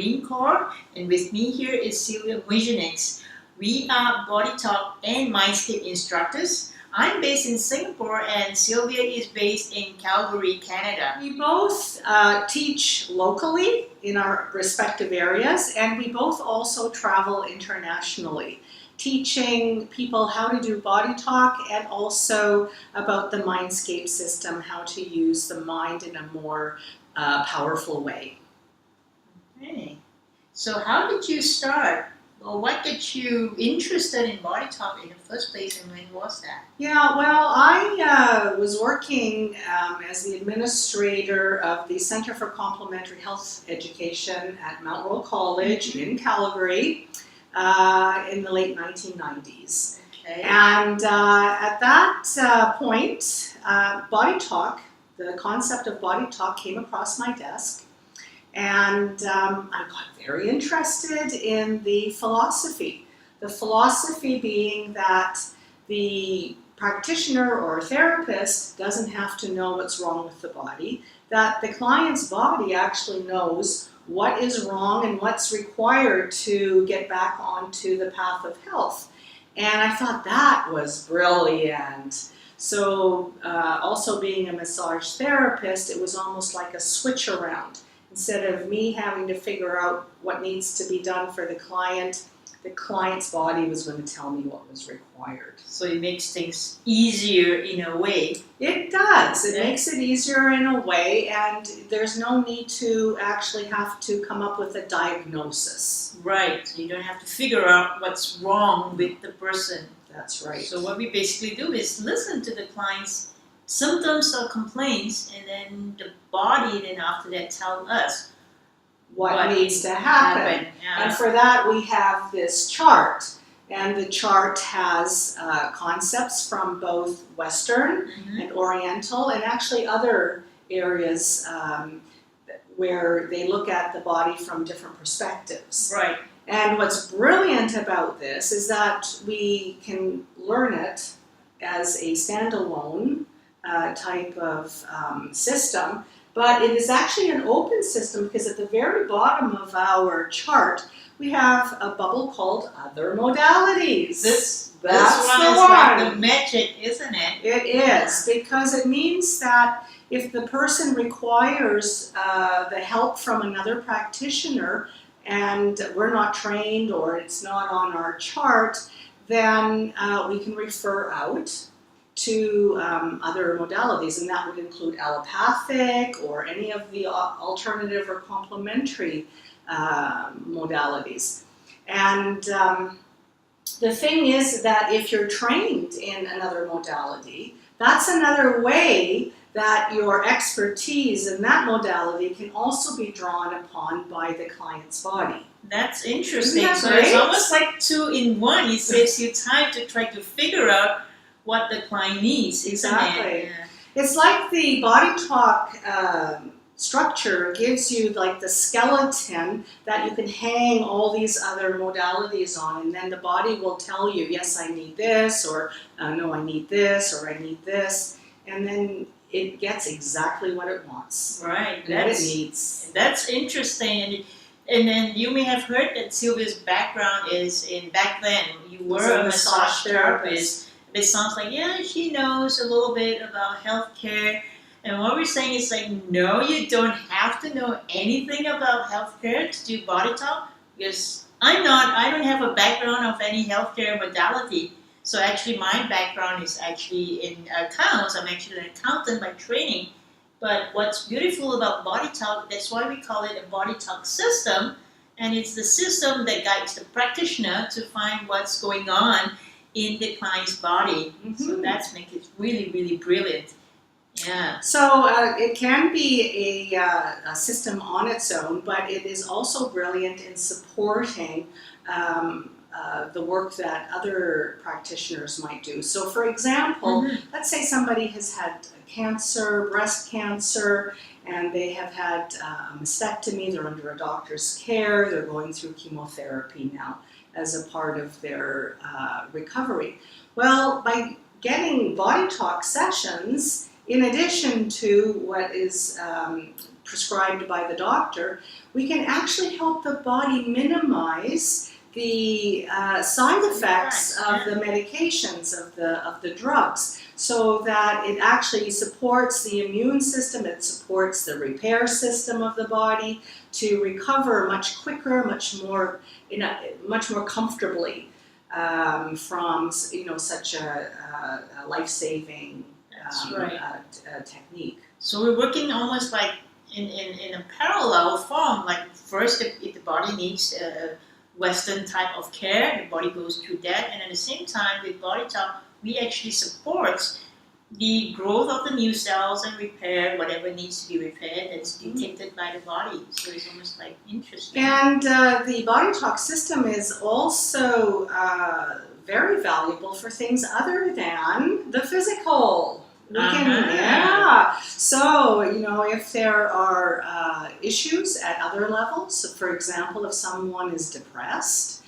Irene Khor, and with me here is Sylvia Muiznieks. We are BodyTalk and MindScape instructors. I'm based in Singapore and Sylvia is based in Calgary, Canada. We both teach locally in our respective areas, and we both also travel internationally, teaching people how to do body talk and also about the MindScape system, how to use the mind in a more powerful way. Okay. So how did you start? Well, what got you interested in body talk in the first place, and when was that? Yeah, well, I was working as the administrator of the Center for Complementary Health Education at Mount Royal College in Calgary in the late 1990s. Okay. And at that point, body talk, the concept of body talk came across my desk. And I got very interested in the philosophy. The philosophy being that the practitioner or therapist doesn't have to know what's wrong with the body, that the client's body actually knows what is wrong and what's required to get back onto the path of health. And I thought that was brilliant. So also being a massage therapist, it was almost like a switch around. Instead of me having to figure out what needs to be done for the client's body was going to tell me what was required. So it makes things easier in a way. It does. It makes it easier in a way, and there's no need to actually have to come up with a diagnosis. Right. You don't have to figure out what's wrong with the person. That's right. So what we basically do is listen to the client's symptoms or complaints, and then the body then after that tell us what needs to happen. Yeah. And for that we have this chart, and the chart has concepts from both Western and Oriental and actually other areas where they look at the body from different perspectives. Right. And what's brilliant about this is that we can learn it as a standalone type of system, but it is actually an open system because at the very bottom of our chart we have a bubble called Other Modalities. This one is like the magic, isn't it? It is, because it means that if the person requires the help from another practitioner and we're not trained or it's not on our chart, then we can refer out to other modalities, and that would include allopathic or any of the alternative or complementary modalities. And the thing is that if you're trained in another modality, that's another way that your expertise in that modality can also be drawn upon by the client's body. That's interesting. Isn't that So great? it's almost like 2 in 1. It saves you time to try to figure out what the client needs. Exactly. Yeah. It's like the body talk structure gives you like the skeleton that you can hang all these other modalities on, and then the body will tell you, yes, I need this, or no, I need this, or I need this, and then it gets exactly what it wants. Right. What it needs. That's interesting. And then you may have heard that Sylvia's background is in, back then, you were a massage therapist. It sounds like, yeah, she knows a little bit about healthcare. And what we're saying is like, no, you don't have to know anything about healthcare to do body talk, because I don't have a background of any healthcare modality. So actually my background is actually in accounts. I'm actually an accountant by training. But what's beautiful about body talk, that's why we call it a body talk system. And it's the system that guides the practitioner to find what's going on in the client's body. So that's makes it really, really brilliant. Yeah. So it can be a system on its own, but it is also brilliant in supporting the work that other practitioners might do. So for example, let's say somebody has had cancer, breast cancer, and they have had a mastectomy, they're under a doctor's care, they're going through chemotherapy now as a part of their recovery. Well, by getting body talk sessions, in addition to what is prescribed by the doctor, we can actually help the body minimize the side effects of the medications, of the drugs, so that it actually supports the immune system, it supports the repair system of the body to recover much quicker, much more comfortably from such a life-saving technique. So we're working almost like in a parallel form. Like first, if the body needs a Western type of care, the body goes through that, and at the same time with BodyTalk, we actually support the growth of the new cells and repair whatever needs to be repaired that's detected by the body. So it's almost like interesting. And the BodyTalk system is also very valuable for things other than the physical. We can, So, if there are issues at other levels, so for example, if someone is depressed,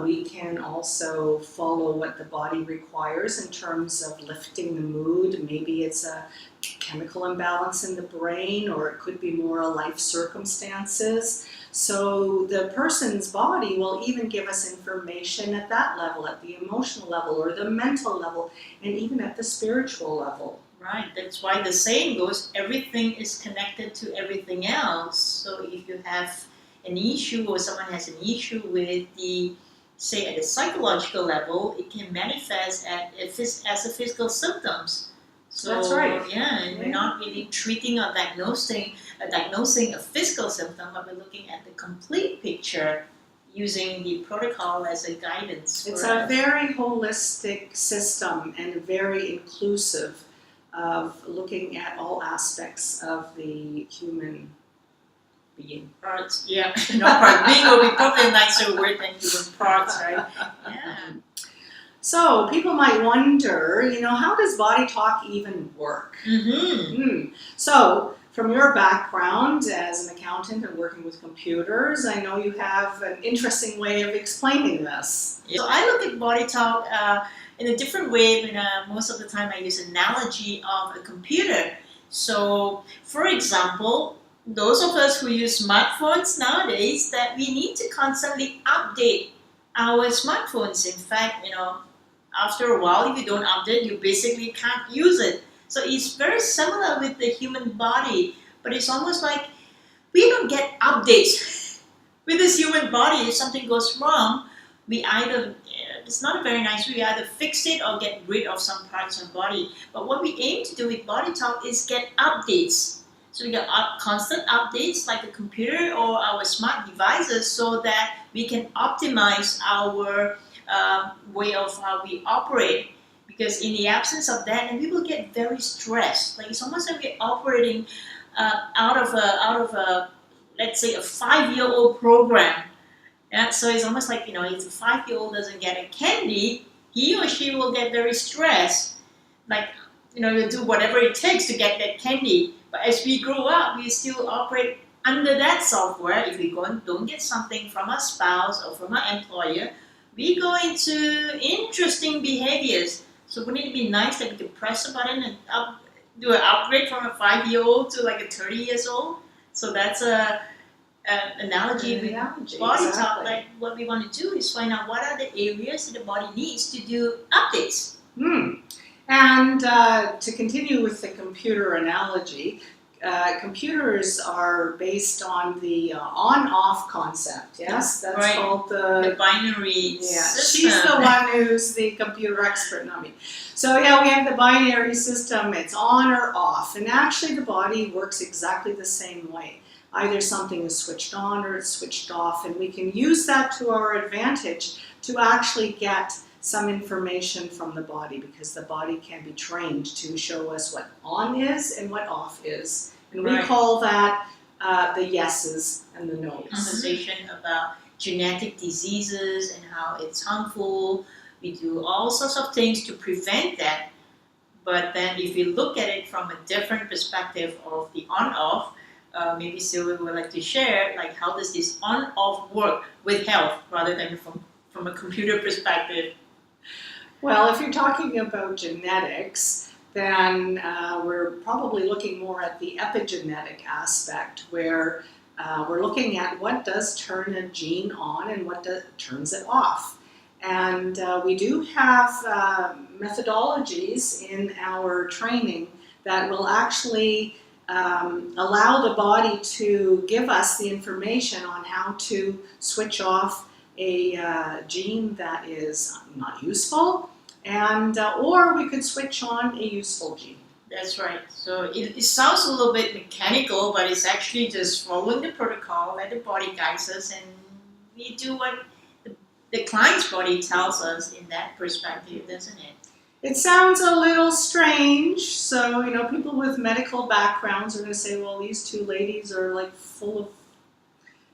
we can also follow what the body requires in terms of lifting the mood. Maybe it's a chemical imbalance in the brain, or it could be more life circumstances. So the person's body will even give us information at that level, at the emotional level or the mental level, and even at the spiritual level. Right, that's why the saying goes, everything is connected to everything else. So if you have an issue or someone has an issue with say at the psychological level, it can manifest as a physical symptoms. So, that's right. Yeah, and we're not really treating or diagnosing a physical symptom, but we're looking at the complete picture using the protocol as a guidance. It's a very holistic system and very inclusive of looking at all aspects of the human being. Parts, yeah. No, part being will be probably a nicer word than human parts, right? Yeah. So people might wonder, how does BodyTalk even work? So from your background as an accountant and working with computers, I know you have an interesting way of explaining this. So I look at BodyTalk in a different way. Most of the time I use an analogy of a computer. So, for example, those of us who use smartphones nowadays, that we need to constantly update our smartphones. In fact, after a while, if you don't update, you basically can't use it. So it's very similar with the human body, but it's almost like we don't get updates with this human body. If something goes wrong, we either, it's not very nice, we either fix it or get rid of some parts of the body. But what we aim to do with BodyTalk is get updates. So we get constant updates like the computer or our smart devices, so that we can optimize our way of how we operate. Because in the absence of that, and we will get very stressed. Like it's almost like we're operating out of a let's say a 5-year-old program. Yeah, so it's almost like, if a 5-year-old doesn't get a candy, he or she will get very stressed. Like, you'll do whatever it takes to get that candy. But as we grow up, we still operate under that software. If we don't get something from our spouse or from our employer, we go into interesting behaviors. So wouldn't it be nice that we could press a button and do an upgrade from a 5-year-old to like a 30 years old? So that's an analogy with BodyTalk. Exactly. Like what we want to do is find out what are the areas that the body needs to do updates. And to continue with the computer analogy, computers are based on the on-off concept, yes? That's right. Called The binary system. She's the one who's the computer expert, not me. So we have the binary system, it's on or off. And actually the body works exactly the same way. Either something is switched on or it's switched off, and we can use that to our advantage to actually get some information from the body, because the body can be trained to show us what on is and what off is. And we call that the yeses and the nos. Conversation about genetic diseases and how it's harmful. We do all sorts of things to prevent that. But then if we look at it from a different perspective of the on-off, maybe Sylvia would like to share, like how does this on-off work with health rather than from a computer perspective? Well, if you're talking about genetics, then we're probably looking more at the epigenetic aspect, where we're looking at what does turn a gene on and what turns it off. And we do have methodologies in our training that will actually allow the body to give us the information on how to switch off a gene that is not useful, and or we could switch on a useful gene. That's right. So it sounds a little bit mechanical, but it's actually just following the protocol that the body guides us, and we do what the client's body tells us in that perspective, doesn't it? It sounds a little strange. So, people with medical backgrounds are going to say, well, these two ladies are like full of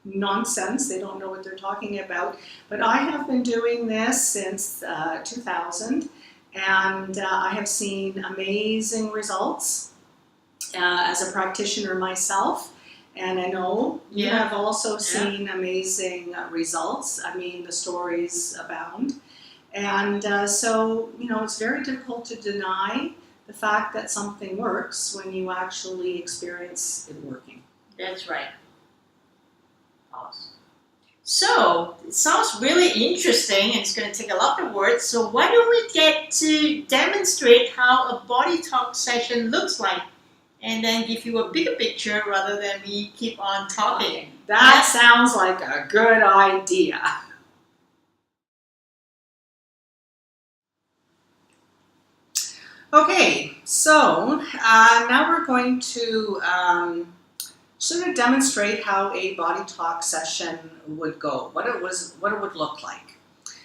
nonsense. They don't know what they're talking about. But I have been doing this since 2000, and I have seen amazing results as a practitioner myself. And I know you have also seen amazing results. I mean, the stories abound. And so, it's very difficult to deny the fact that something works when you actually experience it working. That's right. Awesome. So, it sounds really interesting, and it's going to take a lot of words. So why don't we get to demonstrate how a body talk session looks like, and then give you a bigger picture rather than we keep on talking. That sounds like a good idea. Okay, so now we're going to sort of demonstrate how a body talk session would go, what it would look like.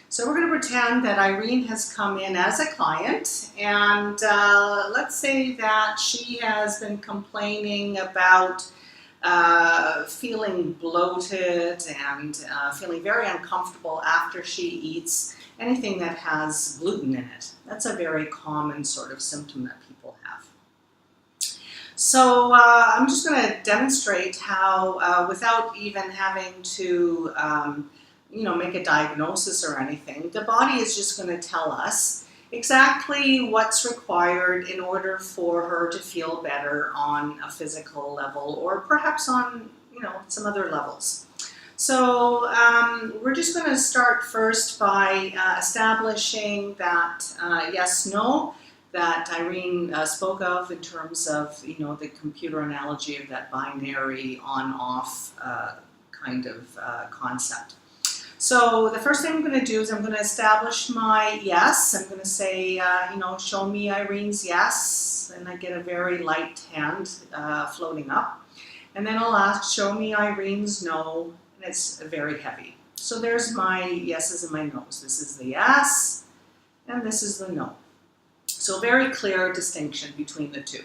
So we're going to pretend that Irene has come in as a client, and let's say that she has been complaining about feeling bloated and feeling very uncomfortable after she eats anything that has gluten in it. That's a very common sort of symptom that people have. So I'm just going to demonstrate how, without even having to make a diagnosis or anything, the body is just going to tell us exactly what's required in order for her to feel better on a physical level, or perhaps on some other levels. So we're just going to start first by establishing that yes-no that Irene spoke of in terms of the computer analogy of that binary on-off kind of concept. So the first thing I'm going to do is I'm going to establish my yes. I'm going to say, show me Irene's yes, and I get a very light hand floating up. And then I'll ask, show me Irene's no, and it's very heavy. So there's my yeses and my no's. This is the yes, and this is the no. So very clear distinction between the two.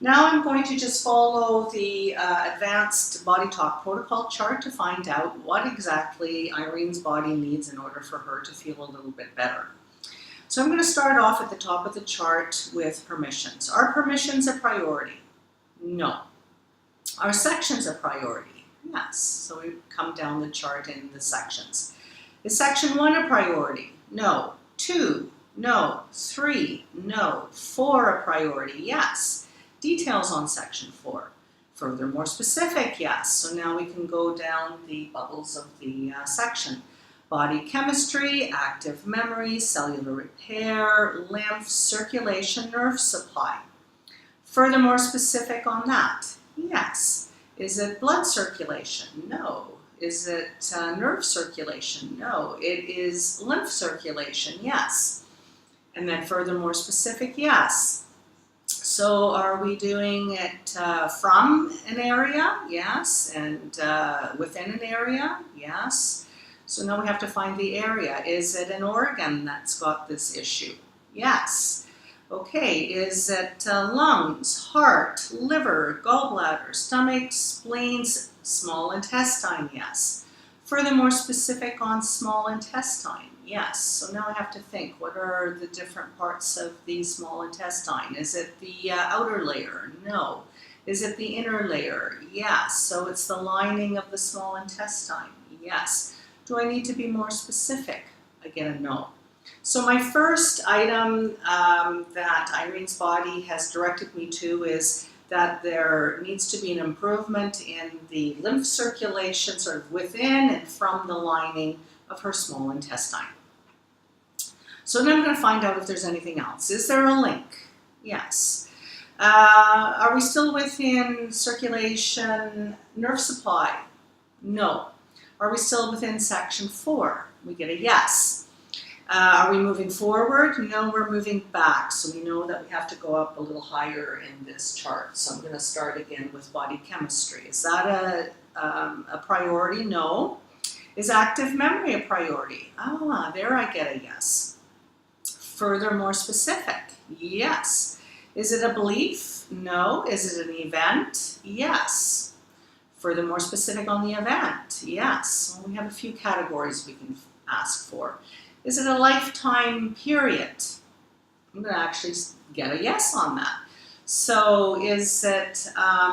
Now I'm going to just follow the advanced body talk protocol chart to find out what exactly Irene's body needs in order for her to feel a little bit better. So I'm going to start off at the top of the chart with permissions. Are permissions a priority? No. Are sections a priority? Yes. So we come down the chart in the sections. Is section 1 a priority? No. 2? No. 3? No. 4 a priority? Yes. Details on section 4. Further, more specific, yes. So now we can go down the bubbles of the section. Body chemistry, active memory, cellular repair, lymph, circulation, nerve supply. Further, more specific on that, yes. Is it blood circulation? No. Is it nerve circulation? No. It is lymph circulation, yes. And then further, more specific, yes. So are we doing it from an area? Yes. And within an area? Yes. So now we have to find the area. Is it an organ that's got this issue? Yes. Okay, is it lungs, heart, liver, gallbladder, stomach, spleens, small intestine? Yes. Furthermore, specific on small intestine. Yes. So now I have to think, what are the different parts of the small intestine? Is it the outer layer? No. Is it the inner layer? Yes. So it's the lining of the small intestine? Yes. Do I need to be more specific? I get a no. So my first item that Irene's body has directed me to is that there needs to be an improvement in the lymph circulation sort of within and from the lining of her small intestine. So now I'm going to find out if there's anything else. Is there a link? Yes. Are we still within circulation nerve supply? No. Are we still within section 4? We get a yes. Are we moving forward? No, we're moving back. So we know that we have to go up a little higher in this chart. So I'm going to start again with body chemistry. Is that a priority? No. Is active memory a priority? Ah, there I get a yes. Further, more specific? Yes. Is it a belief? No. Is it an event? Yes. Further, more specific on the event? Yes. Well, we have a few categories we can ask for. Is it a lifetime period? I'm going to actually get a yes on that. So is it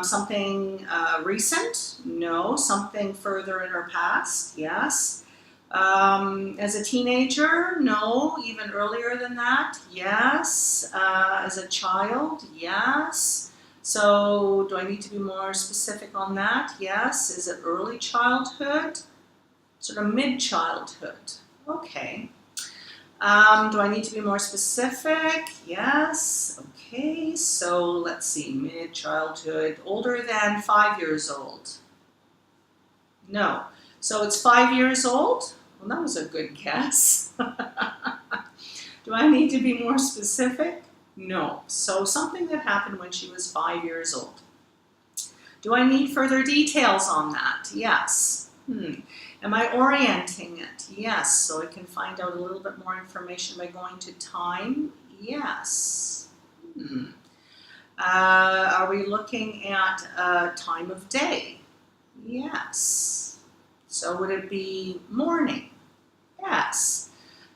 something recent? No. Something further in her past? Yes. As a teenager? No. Even earlier than that? Yes. As a child? Yes. So do I need to be more specific on that? Yes. Is it early childhood? Sort of mid-childhood? Okay. Do I need to be more specific? Yes. Okay, so let's see, mid-childhood, older than 5 years old? No. So it's 5 years old? Well, that was a good guess. Do I need to be more specific? No. So something that happened when she was 5 years old. Do I need further details on that? Yes. Am I orienting it? Yes. So I can find out a little bit more information by going to time? Yes. Are we looking at time of day? Yes. So would it be morning? Yes.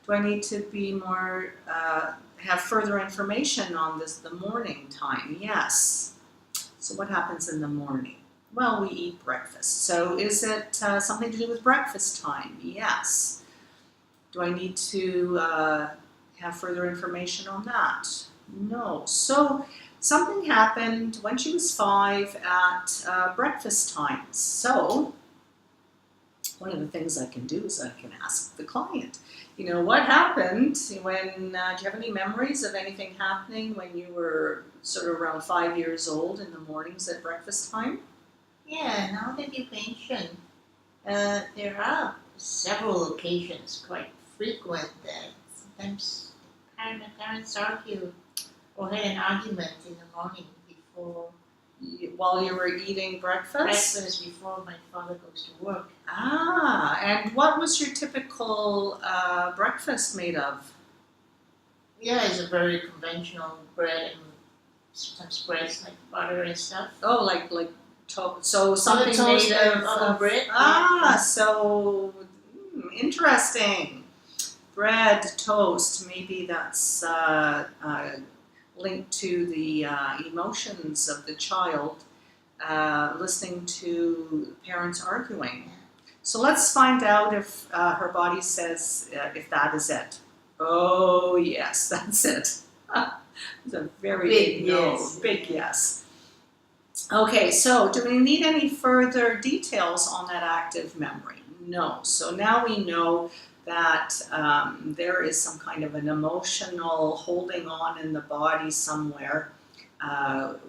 Do I need to be more, have further information on this, the morning time? Yes. So what happens in the morning? Well, we eat breakfast. So is it something to do with breakfast time? Yes. Do I need to have further information on that? No. So something happened when she was 5 at breakfast times. So one of the things I can do is I can ask the client, you know, what happened when, do you have any memories of anything happening when you were sort of around 5 years old in the mornings at breakfast time? Yeah, now that you mention, there are several occasions, quite frequent, that sometimes parents argue or had an argument in the morning before. While you were eating breakfast? Breakfast before my father goes to work. Ah, and what was your typical breakfast made of? Yeah, it's a very conventional bread and sometimes breads like butter and stuff. Oh, like so something toast made of bread. Ah, so interesting. Bread, toast. Maybe that's linked to the emotions of the child, listening to parents arguing. So let's find out if her body says if that is it. Oh yes, that's it. It's a very big no, yes. big yes. Okay, so do we need any further details on that active memory? No. So now we know that there is some kind of an emotional holding on in the body somewhere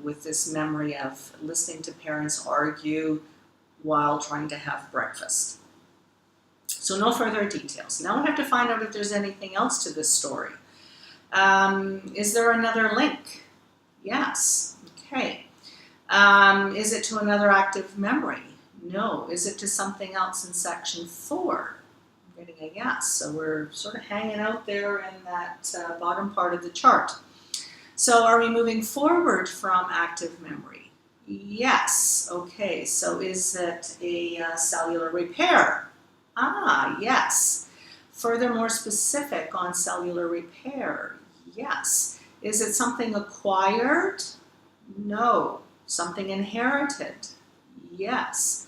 with this memory of listening to parents argue while trying to have breakfast. So no further details. Now we have to find out if there's anything else to this story. Is there another link? Yes. Okay. Is it to another active memory? No. Is it to something else in section 4? I'm getting a yes. So we're sort of hanging out there in that bottom part of the chart. So are we moving forward from active memory? Yes. Okay. So is it a cellular repair? Ah, yes. Further, more specific on cellular repair? Yes. Is it something acquired? No. Something inherited? Yes.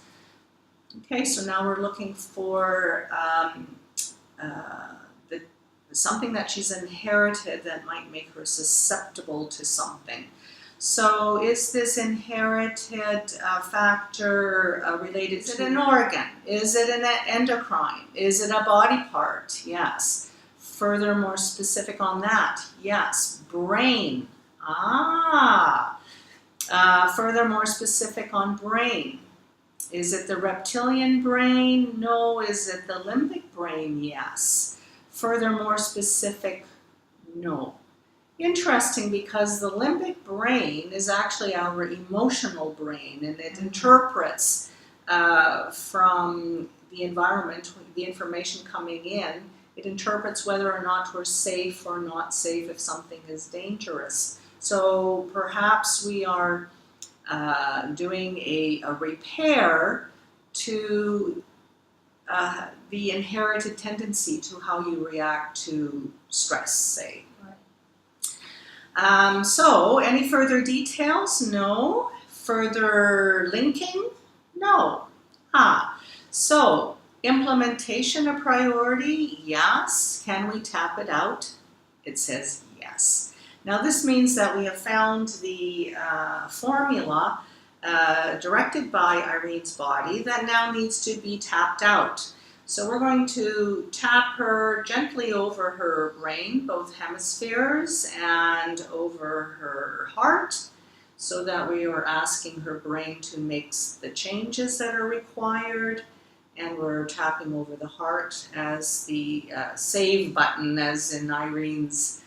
Okay, so now we're looking for something that she's inherited that might make her susceptible to something. So is this inherited factor related? Is it an organ? Is it an endocrine? Is it a body part? Yes. Further, more specific on that? Yes. Brain. Further, more specific on brain. Is it the reptilian brain? No. Is it the limbic brain? Yes. Further, more specific? No. Interesting, because the limbic brain is actually our emotional brain, and it interprets from the environment, the information coming in. It interprets whether or not we're safe or not safe, if something is dangerous. So perhaps we are doing a repair to the inherited tendency to how you react to stress, say. So, any further details? No. Further linking? No. So, implementation a priority? Yes. Can we tap it out? It says yes. Now, this means that we have found the formula directed by Irene's body that now needs to be tapped out. So we're going to tap her gently over her brain, both hemispheres, and over her heart, so that we are asking her brain to make the changes that are required, and we're tapping over the heart as the save button, as in Irene's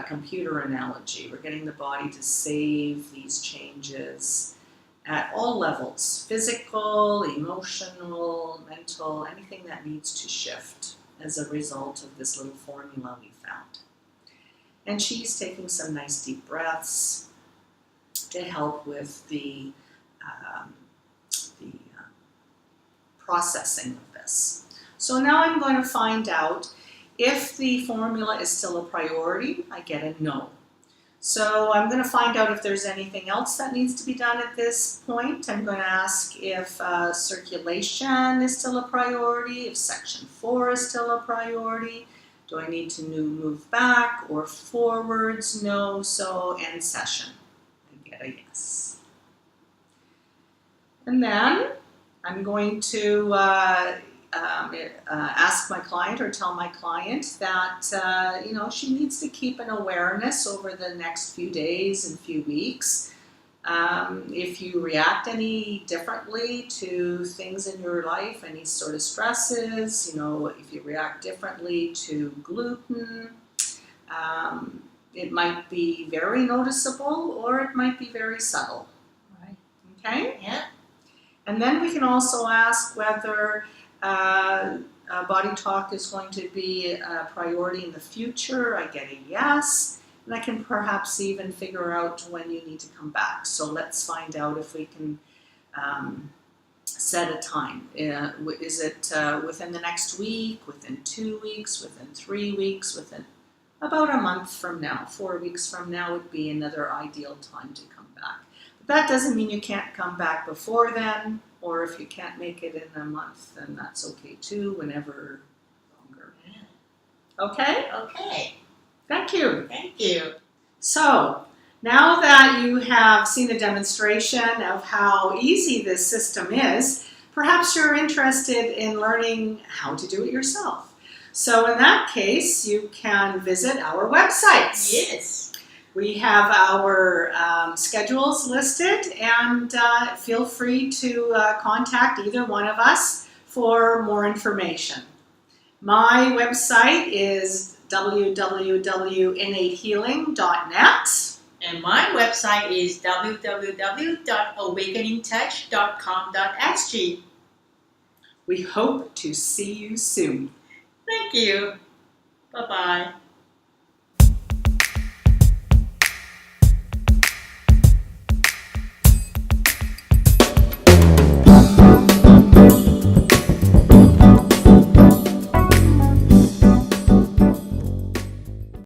computer analogy. We're getting the body to save these changes at all levels: physical, emotional, mental, anything that needs to shift as a result of this little formula we found. And she's taking some nice deep breaths to help with the processing of this. So now I'm going to find out if the formula is still a priority. I get a no. So I'm going to find out if there's anything else that needs to be done at this point. I'm going to ask if circulation is still a priority, if section 4 is still a priority. Do I need to move back or forwards? No. So end session. I get a yes. And then I'm going to ask my client, or tell my client that she needs to keep an awareness over the next few days and few weeks. If you react any differently to things in your life, any sort of stresses, if you react differently to gluten, it might be very noticeable, or it might be very subtle. Right. Okay? Yeah. And then we can also ask whether BodyTalk is going to be a priority in the future. I get a yes. And I can perhaps even figure out when you need to come back. So let's find out if we can set a time. Is it within the next week, within 2 weeks, within 3 weeks, within about a month from now? 4 weeks from now would be another ideal time to come back. But that doesn't mean you can't come back before then, or if you can't make it in a month, then that's okay too, whenever longer. Yeah. Okay? Okay. Thank you. Thank you. So, now that you have seen a demonstration of how easy this system is, perhaps you're interested in learning how to do it yourself. So in that case, you can visit our websites. Yes. We have our schedules listed, and feel free to contact either one of us for more information. My website is www.innatehealing.net. And my website is www.awakeningtouch.com.sg. We hope to see you soon. Thank you. Bye-bye.